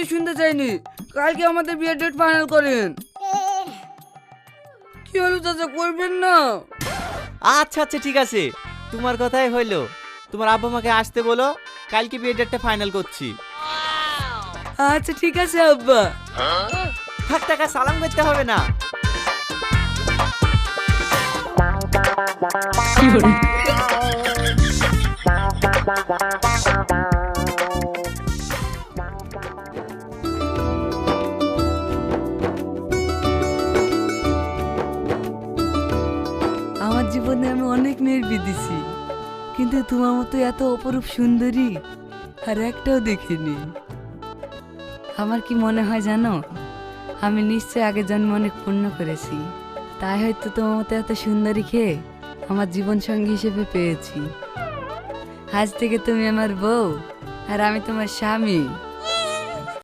কথা শুনতে চাইনি, কালকে আমাদের বিয়ের ডেট ফাইনাল করেন। কি হলো চাচা, করবেন না? আচ্ছা আচ্ছা ঠিক আছে, তোমার কথাই হইলো। তোমার আব্বা মাকে আসতে বলো, কালকে বিয়ের ডেটটা ফাইনাল করছি। আচ্ছা ঠিক আছে আব্বা। থাক টাকা সালাম করতে হবে না। আমার জীবনে আমি অনেক মেয়ের বিয়ে দিছি, কিন্তু তোমার মতো এত অপরূপ সুন্দরী আর একটাও দেখিনি। আমার কি মনে হয় জানো, আমি নিশ্চয় আগে জন্ম অনেক পুণ্য করেছি, তাই হয়তো তোমার মতো এত সুন্দরী খেয়ে আমার জীবন সঙ্গী হিসেবে পেয়েছি। আজ থেকে তুমি আমার বউ আর আমি তোমার স্বামী।